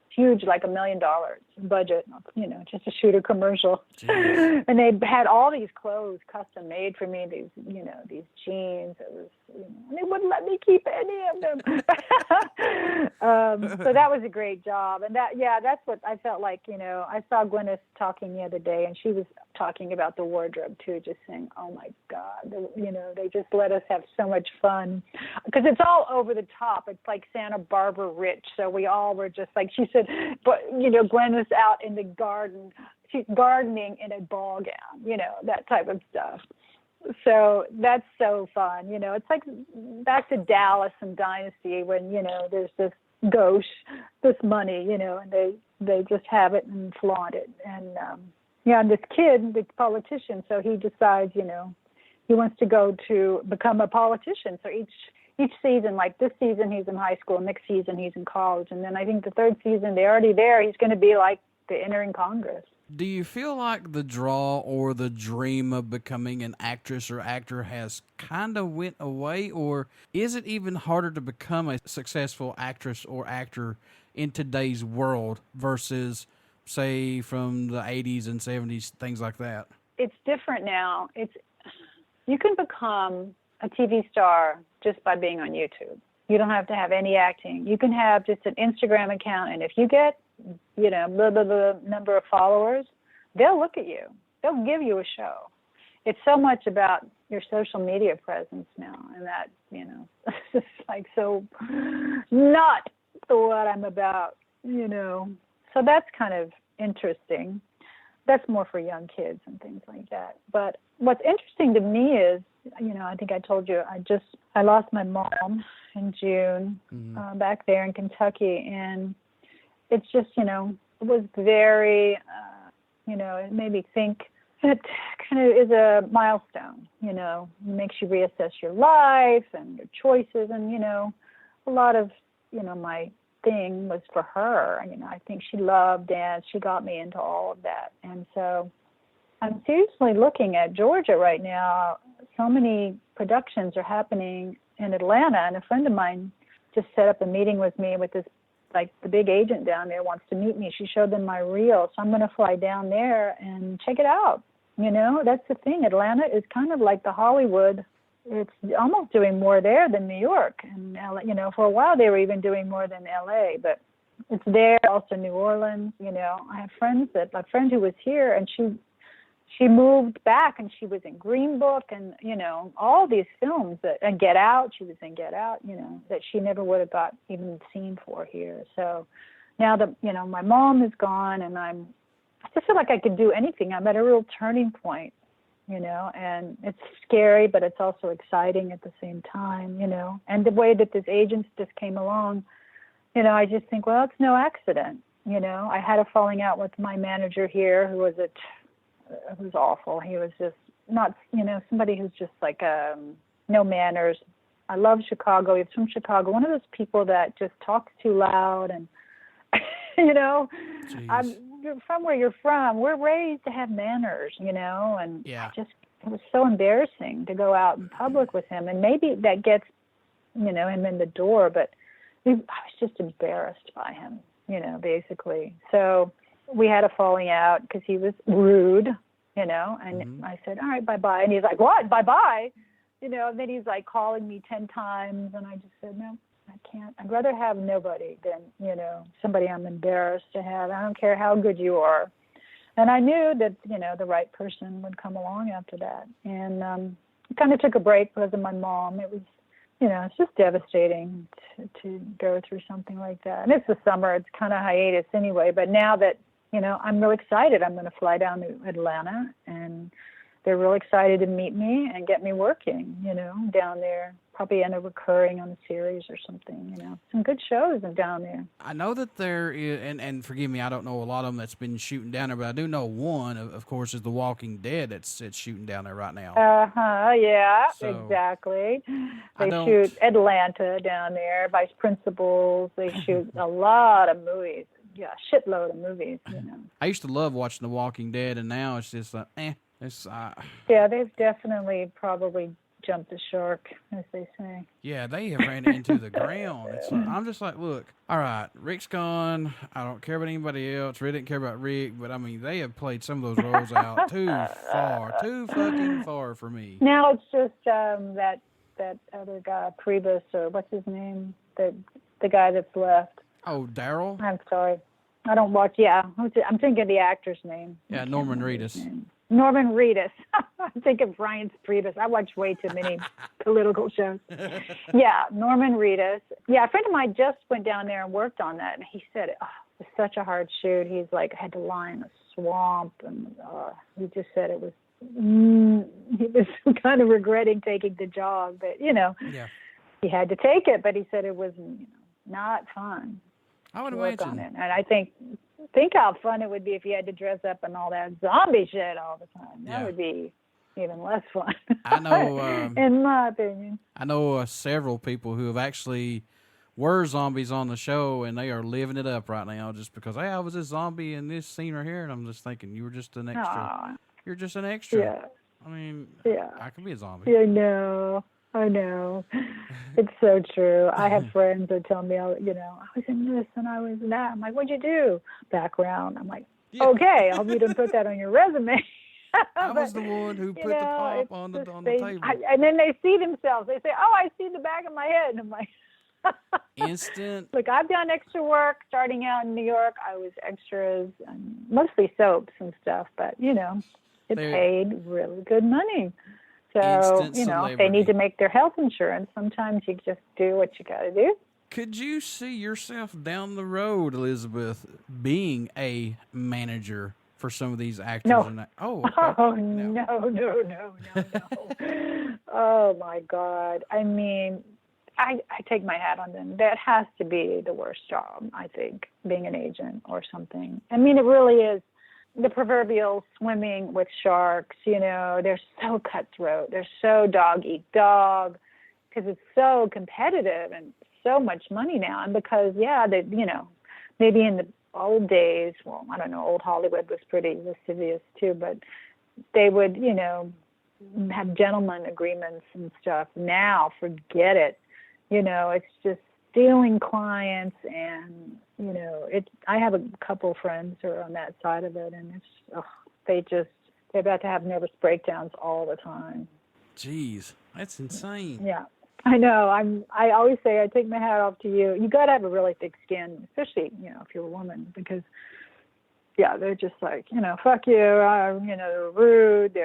huge, like $1 million. budget, just to shoot a commercial. Jeez. And they had all these clothes custom made for me, these jeans. It was, and they wouldn't let me keep any of them. So that was a great job. And that's what I felt like, I saw Gwyneth talking the other day, and she was talking about the wardrobe too, just saying, oh my God, they just let us have so much fun, because it's all over the top. It's like Santa Barbara rich. So we all were just like, she said, but Gwyneth's out in the garden, she's gardening in a ball gown, that type of stuff. So that's so fun. It's like back to Dallas and Dynasty when, there's this gauche, this money, and they just have it and flaunt it. And, and this kid, the politician, so he decides, he wants to go to become a politician. So each season, like this season he's in high school, next season he's in college, and then I think the third season they're already there. He's going to be like entering Congress. Do you feel like the draw or the dream of becoming an actress or actor has kind of went away, or is it even harder to become a successful actress or actor in today's world versus, say, from the 80s and 70s, things like that? It's different now. You can become a TV star just by being on YouTube. You don't have to have any acting. You can have just an Instagram account, and if you get, the number of followers, they'll look at you. They'll give you a show. It's so much about your social media presence now, and that, it's like so not what I'm about, So that's kind of interesting. That's more for young kids and things like that. But what's interesting to me is, I think I told you, I lost my mom in June, back there in Kentucky, and it's just, it was very, it made me think it kind of is a milestone, it makes you reassess your life and your choices, and, a lot of, my thing was for her. I think she loved dance. She got me into all of that. And so I'm seriously looking at Georgia right now. So many productions are happening in Atlanta, and a friend of mine just set up a meeting with me with this, like the big agent down there wants to meet me. She showed them my reel. So I'm going to fly down there and check it out. That's the thing. Atlanta is kind of like the Hollywood. It's almost doing more there than New York. And, for a while they were even doing more than LA, but it's there. Also New Orleans, I have a friend who was here, and she moved back, and she was in Green Book and, all these films and Get Out. She was in Get Out, that she never would have got even seen for here. So now that, my mom is gone, and I just feel like I could do anything. I'm at a real turning point. And it's scary, but it's also exciting at the same time, and the way that this agent just came along, I just think, well, it's no accident. I had a falling out with my manager here who was it was awful. He was just not, somebody who's just like, no manners. I love Chicago. He's from Chicago. One of those people that just talks too loud and, from where you're from, we're raised to have manners, and yeah. It was so embarrassing to go out in public with him, and maybe that gets, him in the door, but I was just embarrassed by him, basically. So we had a falling out because he was rude, and I said, all right, bye-bye. And he's like, what, bye-bye? And then he's like calling me 10 times, and I just said, no. I can't. I'd rather have nobody than, somebody I'm embarrassed to have. I don't care how good you are. And I knew that, the right person would come along after that. And I kind of took a break because of my mom. It was, it's just devastating to go through something like that. And it's the summer. It's kind of hiatus anyway. But now that, I'm real excited, I'm going to fly down to Atlanta, and they're real excited to meet me and get me working, down there. Probably end up recurring on a series or something, Some good shows down there. I know that there is, and forgive me, I don't know a lot of them that's been shooting down there, but I do know one, of course, is The Walking Dead that's shooting down there right now. Yeah, So, exactly. They shoot Atlanta down there, Vice Principals. They shoot a lot of movies. Yeah, a shitload of movies, I used to love watching The Walking Dead, and now it's just like, Yeah, they've definitely probably jumped the shark, as they say. Yeah, they have ran into the ground. It's like, I'm just like, look, all right, Rick's gone. I don't care about anybody else. Really didn't care about Rick, but I mean, they have played some of those roles out too fucking far for me. Now it's just that other guy, Priebus, or what's his name? The guy that's left. Oh, Daryl? I'm sorry. I don't watch. Yeah, I'm thinking of the actor's name. Yeah, Norman Reedus. Norman Reedus. I'm thinking Brian Priebus. I watch way too many political shows. Yeah, Norman Reedus. Yeah, a friend of mine just went down there and worked on that, and he said it was such a hard shoot. He's like, had to lie in a swamp, and he just said it was. He was kind of regretting taking the job, but he had to take it. But he said it was not fun. I would work imagine. on it. And I think how fun it would be if you had to dress up and all that zombie shit all the time. That would be even less fun. I know. In my opinion. I know several people who have actually were zombies on the show, and they are living it up right now just because, hey, I was a zombie in this scene right here, and I'm just thinking, you were just an extra. Aww. You're just an extra. Yeah. I mean, I could be a zombie. Yeah, I know. It's so true. I have friends that tell me, I was in this and I was in that. I'm like, what'd you do? Background. I'm like, okay, I hope you didn't put that on your resume. I was the one who put the pop on the table. And then they see themselves. They say, oh, I see the back of my head. And I'm like, instant. Look, I've done extra work starting out in New York. I was extras, and mostly soaps and stuff, but, it paid really good money. So, if they need to make their health insurance, sometimes you just do what you got to do. Could you see yourself down the road, Elizabeth, being a manager for some of these actors? No. Okay. No. Oh, my God. I mean, I take my hat on them. That has to be the worst job, I think, being an agent or something. I mean, it really is. The proverbial swimming with sharks, they're so cutthroat. They're so dog eat dog because it's so competitive and so much money now. And because, maybe in the old days, well, I don't know, old Hollywood was pretty lascivious too, but they would, have gentleman agreements and stuff. Now, forget it. It's just stealing clients and, I have a couple friends who are on that side of it, and they're about to have nervous breakdowns all the time. Jeez, that's insane. Yeah, I know. I always say I take my hat off to you. You got to have a really thick skin, especially, if you're a woman, because, they're just like, fuck you, they're rude,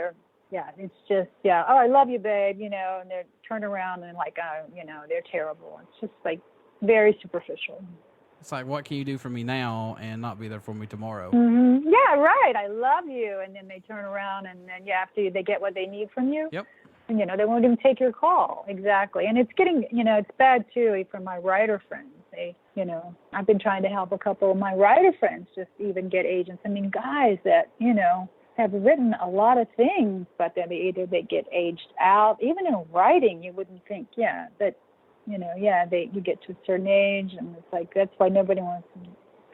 it's just, oh, I love you, babe, and they turn around and like, they're terrible. It's just like very superficial. It's like, what can you do for me now and not be there for me tomorrow? Mm-hmm. Yeah, right. I love you. And then they turn around and then after they get what they need from you. Yep. And, they won't even take your call. Exactly. And it's getting, it's bad too for my writer friends. They, I've been trying to help a couple of my writer friends just even get agents. I mean, guys that, have written a lot of things, but then either they get aged out. Even in writing, you wouldn't think, that, you get to a certain age, and it's like that's why nobody wants to,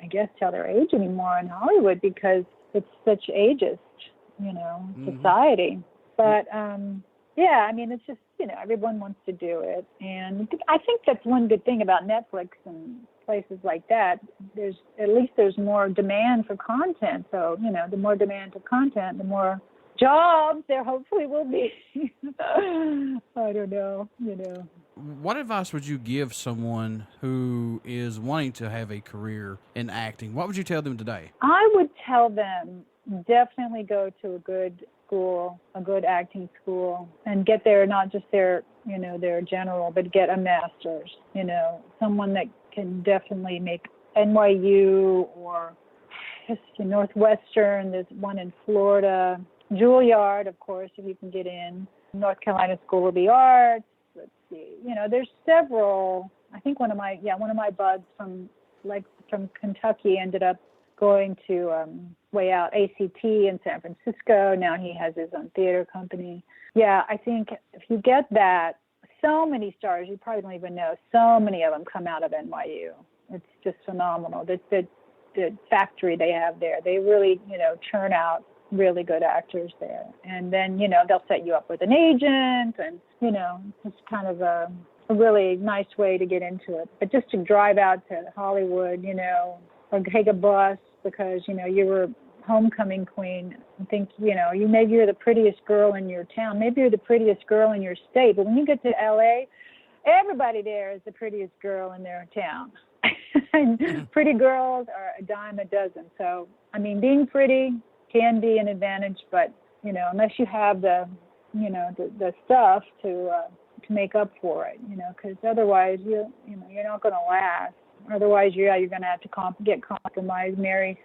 I guess, tell their age anymore in Hollywood because it's such ageist, society. But I mean, it's just everyone wants to do it, and I think that's one good thing about Netflix and places like that. There's more demand for content. So the more demand for content, the more jobs there hopefully will be. I don't know. What advice would you give someone who is wanting to have a career in acting? What would you tell them today? I would tell them definitely go to a good school, a good acting school, and get there, not just their general, but get a master's, someone that can definitely make NYU or just Northwestern. There's one in Florida, Juilliard, of course, if you can get in, North Carolina School of the Arts. Let's see, there's several. I think one of my buds from Kentucky ended up going to way out ACT in San Francisco. Now he has his own theater company. Yeah, I think if you get that, so many stars, you probably don't even know, so many of them come out of NYU. It's just phenomenal. The factory they have there, they really, churn out, really good actors there. And then, you know, they'll set you up with an agent, and, you know, it's kind of a really nice way to get into it. But just to drive out to Hollywood, you know, or take a bus because, you know, you were homecoming queen, and think, you know, maybe you're the prettiest girl in your town, maybe you're the prettiest girl in your state, but when you get to LA, everybody there is the prettiest girl in their town. And pretty girls are a dime a dozen. So, I mean, being pretty can be an advantage, but, you know, unless you have the, you know, the stuff to make up for it, you know, because otherwise you're not going to last. Otherwise, you're going to have to get compromised, marry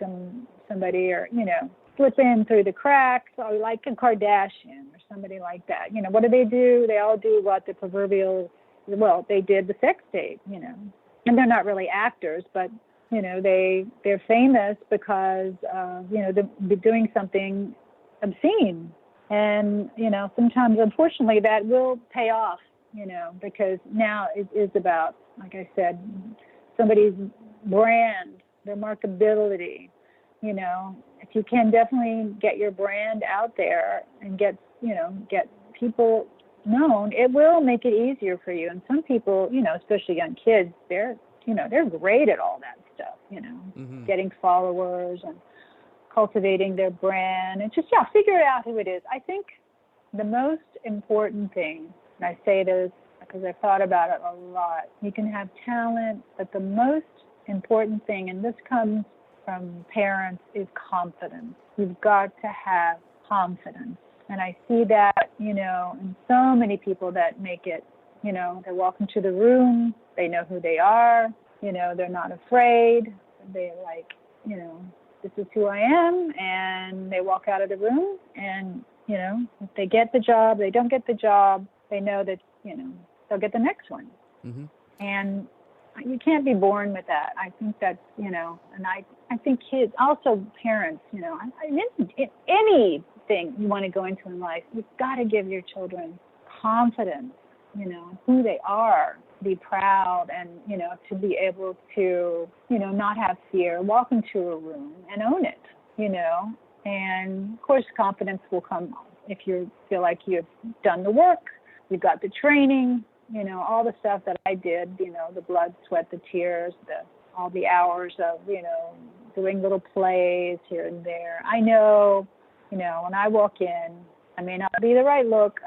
somebody, or, you know, slip in through the cracks, or like a Kardashian or somebody like that. You know, what do? They all do what the proverbial, well, they did the sex tape, you know. And they're not really actors, but, you know, they're famous because, you know, they're doing something obscene. And, you know, sometimes, unfortunately, that will pay off, you know, because now it is about, like I said, somebody's brand, their marketability. You know, if you can definitely get your brand out there and get people known, it will make it easier for you. And some people, you know, especially young kids, they're great at all that stuff, you know, getting followers and cultivating their brand, and just, figure out who it is. I think the most important thing, and I say this because I've thought about it a lot, you can have talent, but the most important thing, and this comes from parents, is confidence. You've got to have confidence. And I see that, you know, in so many people that make it, you know, they walk into the room, they know who they are, you know, they're not afraid. They like, you know, this is who I am, and they walk out of the room, and, you know, if they get the job, they don't get the job, they know that, you know, they'll get the next one. Mm-hmm. And you can't be born with that. I think that's, you know, and I think kids, also parents, you know, anything you want to go into in life, you've got to give your children confidence, you know, who they are, be proud, and, you know, to be able to, you know, not have fear, walk into a room and own it, you know. And, of course, confidence will come if you feel like you've done the work, you've got the training, you know, all the stuff that I did, you know, the blood, sweat, the tears, all the hours of, you know, doing little plays here and there. I know, you know, when I walk in, I may not be the right look,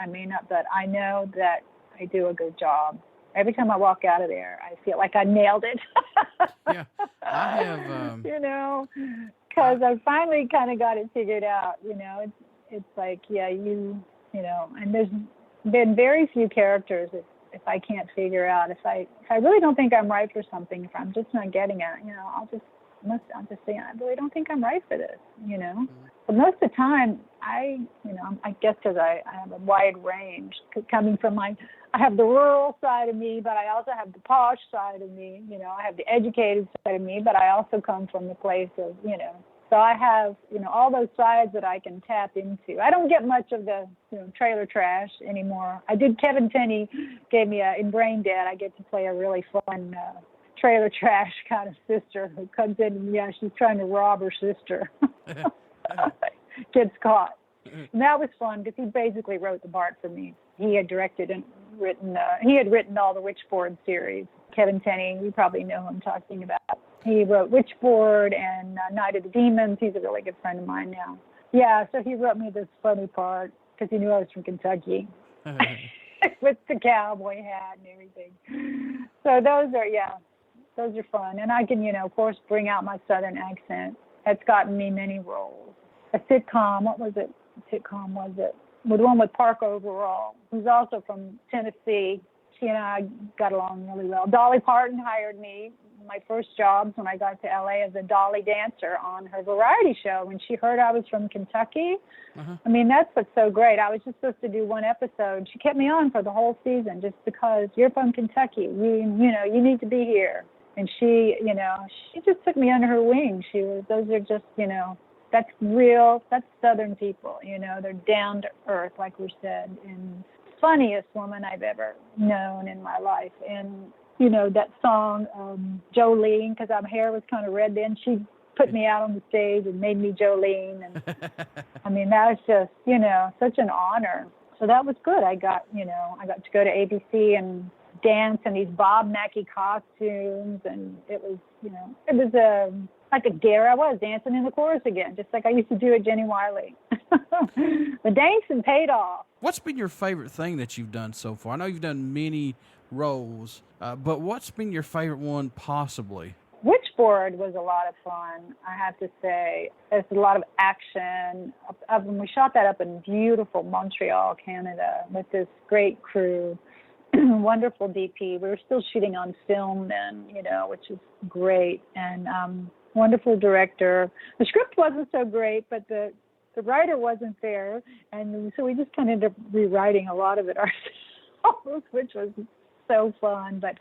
but I know that I do a good job. Every time I walk out of there, I feel like I nailed it. Yeah, I have. You know, because I finally kind of got it figured out. You know, it's like, you know, and there's been very few characters if I can't figure out, if I really don't think I'm right for something, if I'm just not getting it, you know, I'll just say, I really don't think I'm right for this, you know. Mm-hmm. But most of the time, I guess because I have a wide range, coming from I have the rural side of me, but I also have the posh side of me, you know. I have the educated side of me, but I also come from the place of, you know. So I have, you know, all those sides that I can tap into. I don't get much of the, you know, trailer trash anymore. I did, Kevin Tenney gave me in Brain Dead, I get to play a really fun trailer trash kind of sister who comes in and, she's trying to rob her sister. Gets caught. And that was fun because he basically wrote the part for me. He had directed and written all the Witchboard series. Kevin Tenney, you probably know who I'm talking about. He wrote Witchboard and Night of the Demons. He's a really good friend of mine now. Yeah, so he wrote me this funny part because he knew I was from Kentucky with the cowboy hat and everything. So those are fun. And I can, you know, of course, bring out my Southern accent. That's gotten me many roles. A sitcom, what was it? Sitcom was it? The one with Park Overall, who's also from Tennessee. She and I got along really well. Dolly Parton hired me. My first jobs when I got to LA as a dolly dancer on her variety show. When she heard I was from Kentucky, I mean, that's what's so great. I was just supposed to do one episode. She kept me on for the whole season just because you're from Kentucky. You need to be here. And she, you know, she just took me under her wing. Those are just, you know, that's Southern people, you know, they're down to earth, like we said, and funniest woman I've ever known in my life. And, you know, that song, Jolene, because our hair was kind of red then, she put me out on the stage and made me Jolene. And I mean, that was just, such an honor. So that was good. I got to go to ABC and dance in these Bob Mackie costumes, and it was like a dare. I was dancing in the chorus again, just like I used to do at Jenny Wiley. The dancing paid off. What's been your favorite thing that you've done so far? I know you've done many roles, but what's been your favorite one possibly? Witchboard was a lot of fun, I have to say. There's a lot of action. We shot that up in beautiful Montreal, Canada, with this great crew. Wonderful DP. We were still shooting on film then, which is great. And wonderful director. The script wasn't so great, but the writer wasn't there. And so we just kind of ended up rewriting a lot of it ourselves, which was so fun. But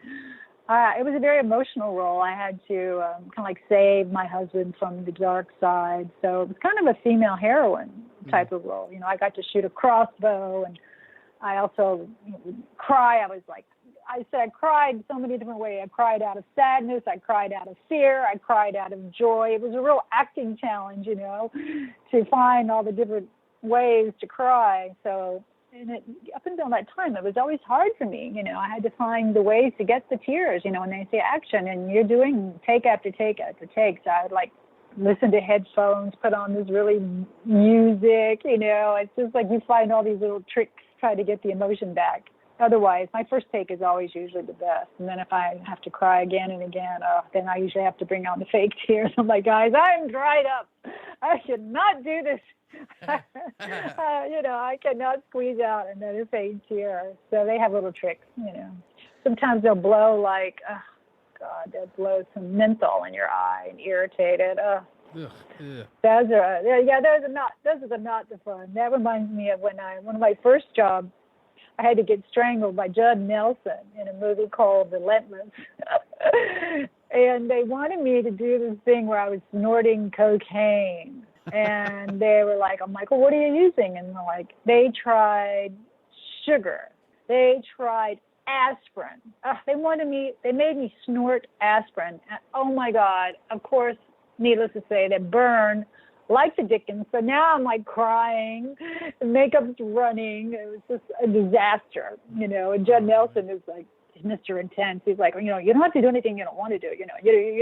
it was a very emotional role. I had to kind of like save my husband from the dark side. So it was kind of a female heroine type of role. I got to shoot a crossbow, and I also cry. I cried so many different ways. I cried out of sadness. I cried out of fear. I cried out of joy. It was a real acting challenge, to find all the different ways to cry. So up until that time, it was always hard for me. I had to find the ways to get the tears, when they say action and you're doing take after take after take. So I would listen to headphones, put on this really music, it's just like you find all these little tricks, try to get the emotion back. Otherwise, my first take is always usually the best. And then if I have to cry again and again, then I usually have to bring out the fake tears. I'm like, guys, I'm dried up. I cannot do this. I cannot squeeze out another fake tear. So they have little tricks, Sometimes they'll blow they'll blow some menthol in your eye and irritate it. Those are not the fun. That reminds me of one of my first jobs. I had to get strangled by Judd Nelson in a movie called Relentless. And they wanted me to do this thing where I was snorting cocaine. And they were like, I'm like, well, what are you using? And they're like, they tried sugar. They tried aspirin. They made me snort aspirin. And, oh my God, of course, needless to say, that burned like the Dickens. So now I'm crying, the makeup's running. It was just a disaster, and Judd Nelson is Mr. Intense. He's like, you don't have to do anything you don't want to do. You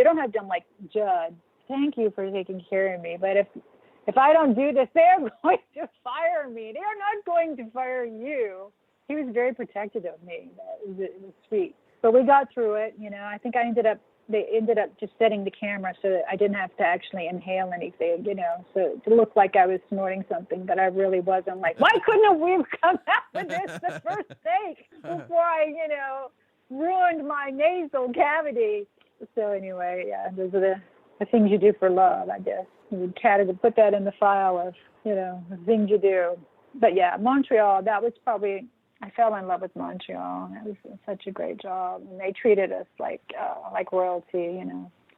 don't have to. I'm like, Judd, thank you for taking care of me. But if I don't do this, they're going to fire me. They are not going to fire you. He was very protective of me. It was sweet. But we got through it. I think they ended up just setting the camera so that I didn't have to actually inhale anything, so to look like I was snorting something, but I really wasn't. Why couldn't we come out with this the first take before I, ruined my nasal cavity? So anyway, yeah, those are the things you do for love, I guess. You would put that in the file of, the things you do. But yeah, Montreal, that was probably, I fell in love with Montreal. It was such a great job. And they treated us like royalty,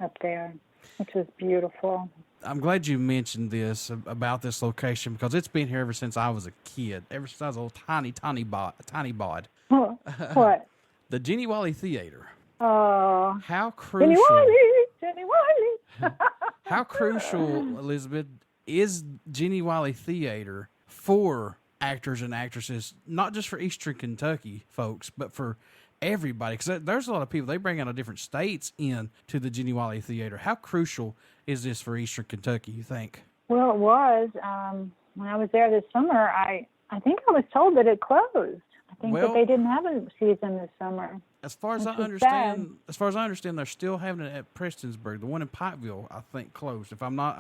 up there, which was beautiful. I'm glad you mentioned this about this location because it's been here ever since I was a kid, ever since I was a little tiny bod. What? The Jenny Wiley Theater. Oh. How crucial. Jenny Wiley. How crucial, Elizabeth, is Jenny Wiley Theater for actors and actresses, not just for Eastern Kentucky folks, but for everybody? Because there's a lot of people, they bring out of different states in to the Jenny Wiley Theater. How crucial is this for Eastern Kentucky, you think? Well, it was. When I was there this summer, I think I was told that it closed. I think that they didn't have a season this summer. As far as I understand, they're still having it at Prestonsburg. The one in Pikeville, I think, closed. If I'm not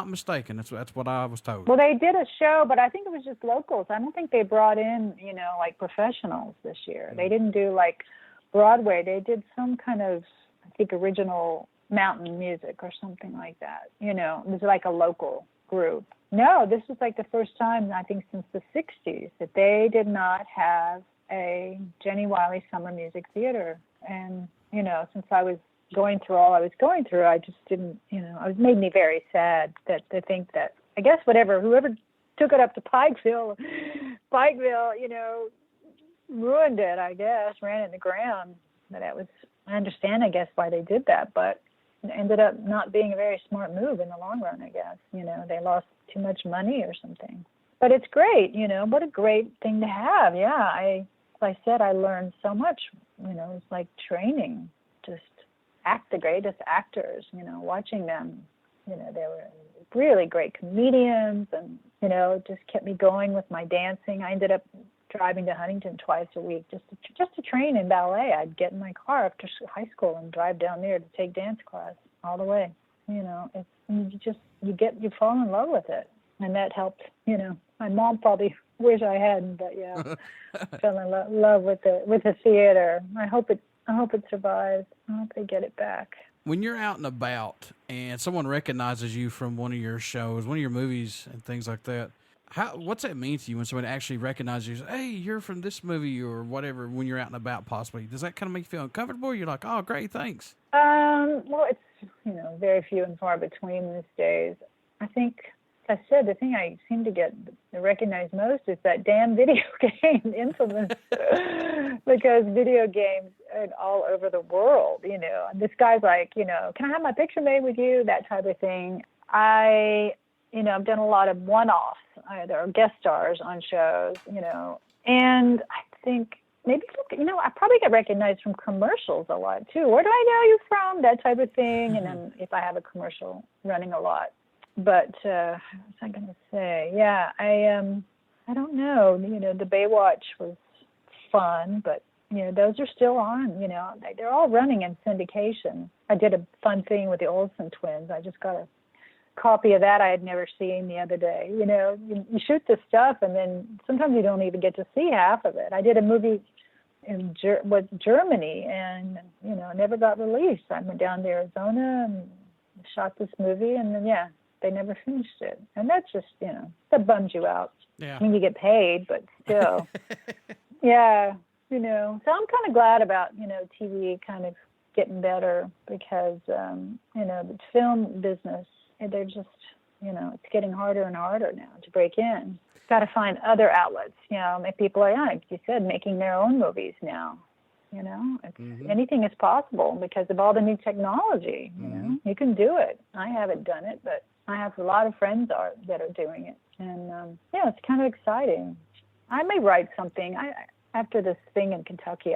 mistaken, that's what I was told. Well, they did a show, but I think it was just locals. I don't think they brought in, professionals this year. Mm-hmm. They didn't do Broadway. They did some kind of, I think, original mountain music or something like that. It was like a local group. No, this was the first time, I think, since the 60s that they did not have a Jenny Wiley Summer Music Theater. And, since I was going through all I was going through, I just didn't, it made me very sad to think that, I guess whoever took it up to Pikeville, ruined it, I guess, ran it in the ground. But I understand, I guess, why they did that. But ended up not being a very smart move in the long run, I guess. You know, they lost too much money or something. But it's great, you know, what a great thing to have. Yeah, like I said, I learned so much, you know, it's like training, just act the greatest actors, you know, watching them. You know, they were really great comedians, and, you know, it just kept me going with my dancing. I ended up driving to Huntington twice a week just to train in ballet. I'd get in my car after high school and drive down there to take dance class all the way. You know, you fall in love with it, and that helped. You know, my mom probably wish I hadn't, but yeah, I fell in love with the theater. I hope it survives. I hope they get it back. When you're out and about and someone recognizes you from one of your shows, one of your movies and things like that, what's that mean to you when someone actually recognizes you? Hey, you're from this movie or whatever. When you're out and about, possibly, does that kind of make you feel uncomfortable? You're like, oh, great, thanks. Well, it's, you know, very few and far between these days. I think, as I said, the thing I seem to get recognized most is that damn video game, Infamous, because video games are all over the world. You know, and this guy's like, you know, can I have my picture made with you? That type of thing. You know, I've done a lot of one-offs, either guest stars on shows, you know, and I think maybe, you know, I probably get recognized from commercials a lot too. Where do I know you from? That type of thing. And then if I have a commercial running a lot. But what was I going to say? Yeah, I don't know. You know, the Baywatch was fun, but, you know, those are still on, you know. They're all running in syndication. I did a fun thing with the Olsen twins. I just got a copy of that I had never seen the other day. You know, you shoot the stuff, and then sometimes you don't even get to see half of it. I did a movie in Germany, and, you know, it never got released. I went down to Arizona and shot this movie, and then, yeah, they never finished it. And that's just, you know, that bums you out. Yeah. I mean, you get paid, but still. Yeah, you know. So I'm kind of glad about, you know, TV kind of getting better because, you know, the film business, they're just, you know, it's getting harder and harder now to break in. Got to find other outlets, you know. People are, like you said, making their own movies now. You know, anything is possible because of all the new technology. You know, you can do it. I haven't done it, but I have a lot of friends that are doing it, and yeah, it's kind of exciting. I may write something. After this thing in Kentucky,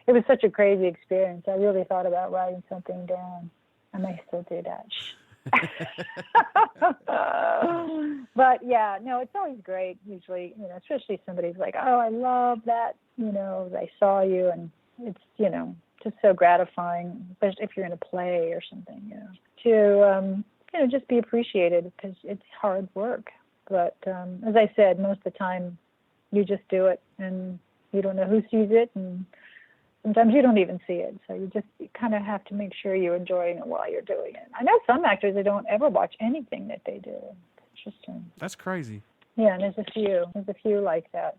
it was such a crazy experience. I really thought about writing something down. I may still do that. But yeah, no, it's always great. Usually, you know, especially somebody's like, "Oh, I love that." You know, they saw you, and it's, you know, just so gratifying, especially if you're in a play or something. You know, to you know, just be appreciated because it's hard work. But as I said, most of the time, you just do it, and you don't know who sees it, and sometimes you don't even see it. So you kind of have to make sure you're enjoying it while you're doing it. I know some actors that don't ever watch anything that they do. It's interesting. That's crazy. Yeah, and there's a few like that.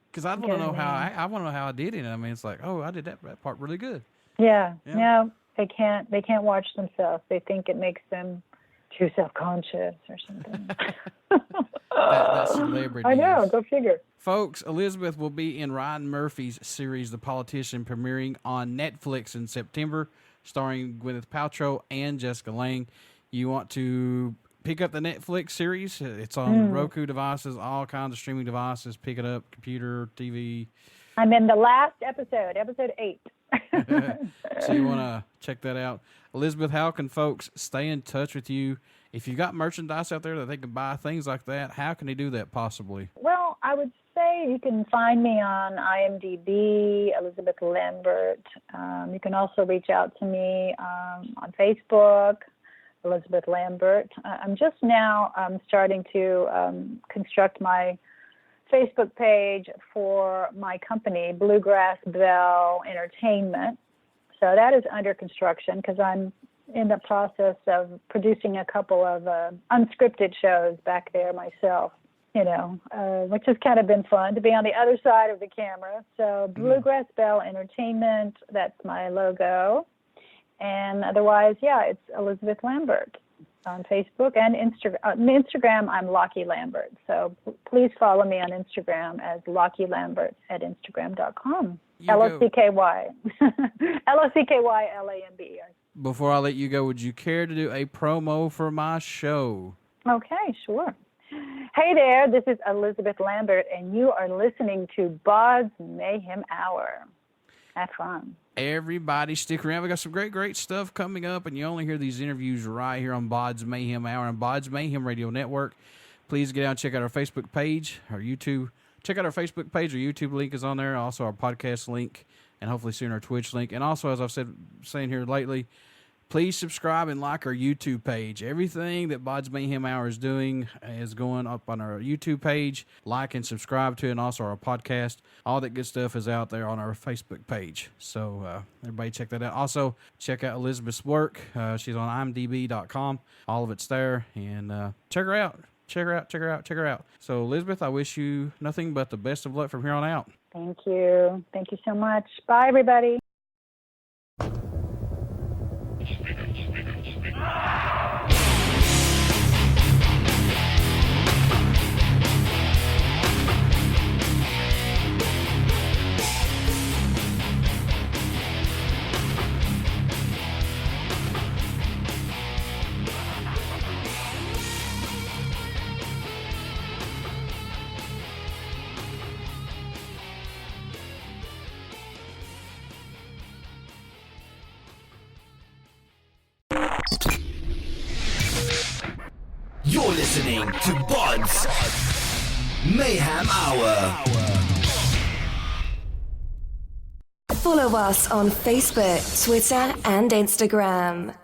Because I want to know how I did it. I mean, it's like, oh, I did that part really good. Yeah. No, they can't watch themselves. They think it makes them too self-conscious or something. that celebrity. I know. Go figure. Folks, Elizabeth will be in Ryan Murphy's series, The Politician, premiering on Netflix in September, starring Gwyneth Paltrow and Jessica Lange. You want to pick up the Netflix series? It's on Roku devices, all kinds of streaming devices. Pick it up, computer, TV. I'm in the last episode 8. So you want to check that out. Elizabeth, how can folks stay in touch with you? If you've got merchandise out there that they can buy, things like that, how can they do that possibly? Well, I would say you can find me on IMDb, Elizabeth Lambert. You can also reach out to me on Facebook, Elizabeth Lambert. I'm just now starting to construct my Facebook page for my company, Bluegrass Bell Entertainment. So that is under construction because I'm in the process of producing a couple of unscripted shows back there myself, you know, which has kind of been fun to be on the other side of the camera. So Bluegrass Bell Entertainment, that's my logo. And otherwise, yeah, it's Elizabeth Lambert on Facebook and Instagram. I'm Locky Lambert. So please follow me on Instagram as Locky Lambert at Instagram.com. LOCKY. LOCKY LAMB. before I let you go, would you care to do a promo for my show? Okay, sure. Hey there, this is Elizabeth Lambert, and you are listening to BODS Mayhem Hour. Have fun. Everybody stick around. We got some great stuff coming up, and you only hear these interviews right here on BODS Mayhem Hour and BODS Mayhem Radio Network. Please get out and check out our Facebook page, our YouTube. Check out our Facebook page. Our YouTube link is on there. Also, our podcast link, and hopefully soon our Twitch link. And also, as I've saying here lately, please subscribe and like our YouTube page. Everything that BODS Mayhem Hour is doing is going up on our YouTube page. Like and subscribe to it, and also our podcast. All that good stuff is out there on our Facebook page. So everybody check that out. Also, check out Elizabeth's work. She's on imdb.com. All of it's there. And check her out. Check her out. So, Elizabeth, I wish you nothing but the best of luck from here on out. Thank you. Thank you so much. Bye, everybody. You're listening to BODS Mayhem Hour. Follow us on Facebook, Twitter, and Instagram.